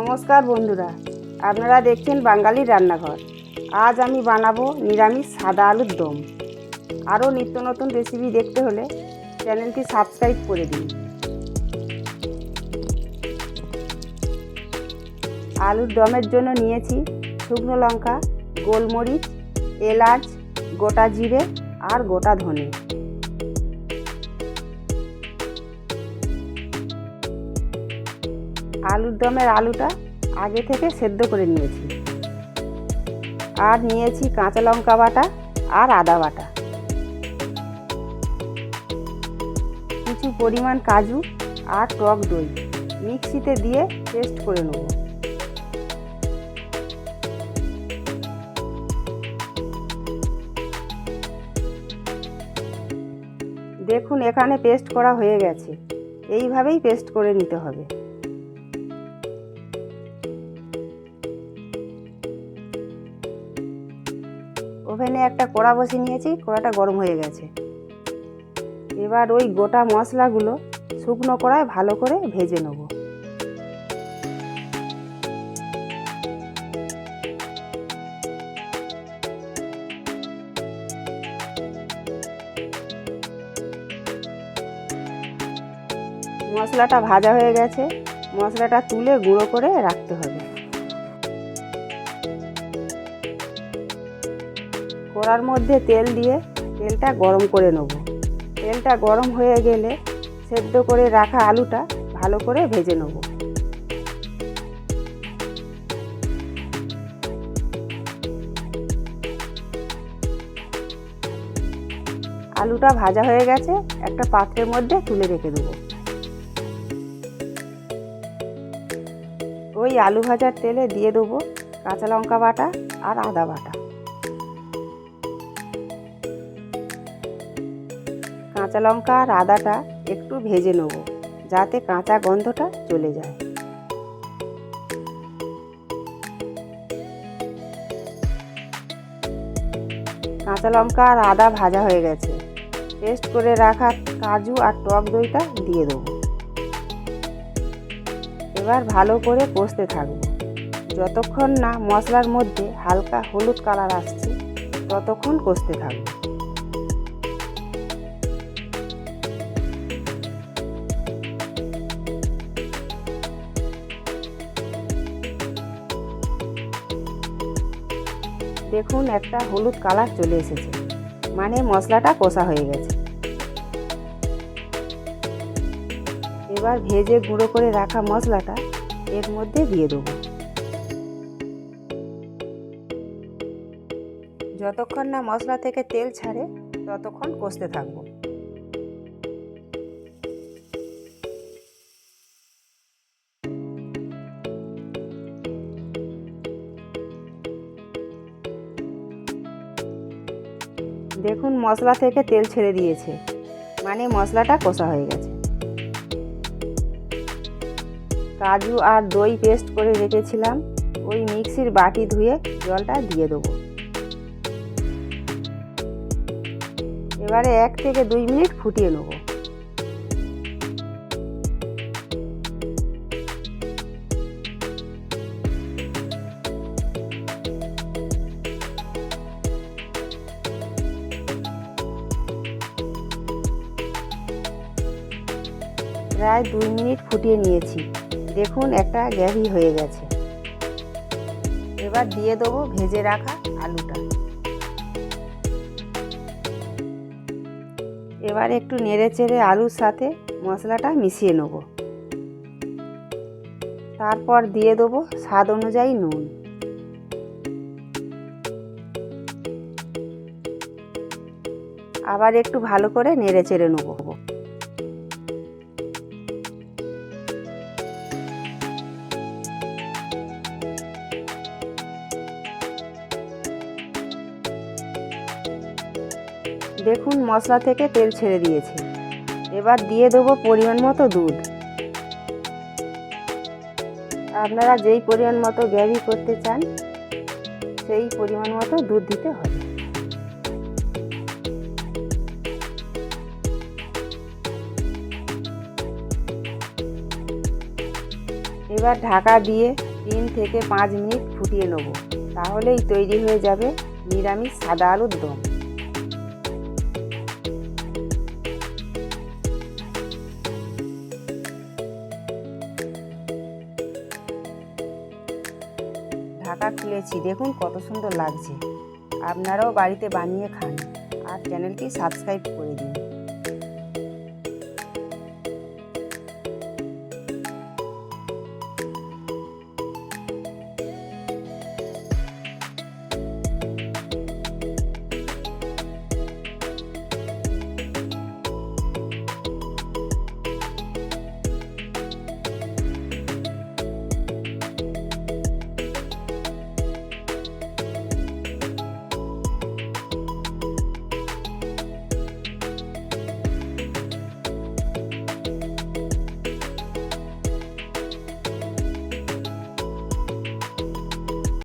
নমস্কার বন্ধুরা, আপনারা দেখছেন বাঙালির রান্নাঘর। আজ আমি বানাবো নিরামিষ সাদা আলুর দম। আরও নিত্য নতুন রেসিপি দেখতে হলে চ্যানেলটি সাবস্ক্রাইব করে দিন। আলুর দমের জন্য নিয়েছি শুকনো লঙ্কা, গোলমরিচ, এলাচ, গোটা জিরে আর গোটা ধনে। আলুর দমের আলুটা আগে থেকে সেদ্ধ করে নিয়েছি। আর নিয়েছি কাঁচা লঙ্কা বাটা আর আদা বাটা, কিছু পরিমাণ কাজু আর টক দই মিক্সিতে দিয়ে পেস্ট করে নেব। দেখুন এখানে পেস্ট করা হয়ে গেছে। এইভাবেই পেস্ট করে নিতে হবে। ওভেনে একটা কড়া বসিয়ে নিয়েছি, কড়াটা গরম হয়ে গেছে। এবার ওই গোটা মশলাগুলো শুকনো কড়ায় ভালো করে ভেজে নেব। মশলাটা ভাজা হয়ে গেছে, মশলাটা তুলে গুঁড়ো করে রাখতে হবে। কড়ার মধ্যে তেল দিয়ে তেলটা গরম করে নেব। তেলটা গরম হয়ে গেলে সেদ্ধ করে রাখা আলুটা ভালো করে ভেজে নেব। আলুটা ভাজা হয়ে গেছে, একটা পাত্রের মধ্যে তুলে রেখে দেব। ওই আলু ভাজার তেলে দিয়ে দেবো কাঁচা লঙ্কা বাটা আর আদা বাটা। কাঁচা লঙ্কা আর আদাটা একটু ভেজে নেব, যাতে কাঁচা গন্ধটা চলে যায়। কাঁচা লঙ্কা আর আদা ভাজা হয়ে গেছে। পেস্ট করে রাখা কাজু আর টক দইটা দিয়ে দেবো। এবার ভালো করে কষতে থাকবো। যতক্ষণ না মশলার মধ্যে হালকা হলুদ কালার আসছে ততক্ষণ কষতে থাকবো। দেখুন একটা হলুদ কালার চলে এসেছে, মানে মশলাটা কষা হয়ে গেছে। এবার ভেজে গুঁড়ো করে রাখা মশলাটা এর মধ্যে দিয়ে দেবো। যতক্ষণ না মশলা থেকে তেল ছাড়ে ততক্ষণ কষতে থাকবো। দেখুন মশলা থেকে তেল ছেড়ে দিয়েছে, মানে মশলাটা কষা হয়ে গেছে। কাজু আর দই পেস্ট করে রেখেছিলাম, ওই মিক্সির বাটি ধুয়ে জলটা দিয়ে দেবো। এবারে 1 থেকে 2 মিনিট ফুটিয়ে নেব। প্রায় 2 মিনিট ফুটিয়ে নিয়েছি। দেখুন একটা গ্রেভি হয়ে গেছে। এবার দিয়ে দেবো ভেজে রাখা আলুটা। এবার একটু নেড়ে চেড়ে আলুর সাথে মশলাটা মিশিয়ে নেব। তারপর দিয়ে দেবো স্বাদ অনুযায়ী নুন। আবার একটু ভালো করে নেড়ে চেড়ে নেব। দেখুন মশলা থেকে তেল ছেড়ে দিয়েছে। এবার দিয়ে দেবো পরিমাণ মতো দুধ। আপনারা যেই পরিমাণ মতো গ্রেভি করতে চান সেই পরিমাণ মতো দুধ দিতে হবে। এবার ঢাকা দিয়ে 3 থেকে 5 মিনিট ফুটিয়ে নেব, তাহলেই তৈরি হয়ে যাবে নিরামিষ সাদা আলুর দম। ঢাকা খুলেছি, দেখুন কত সুন্দর লাগছে। আপনারাও বাড়িতে বানিয়ে খান আর চ্যানেলটি সাবস্ক্রাইব করে দিন।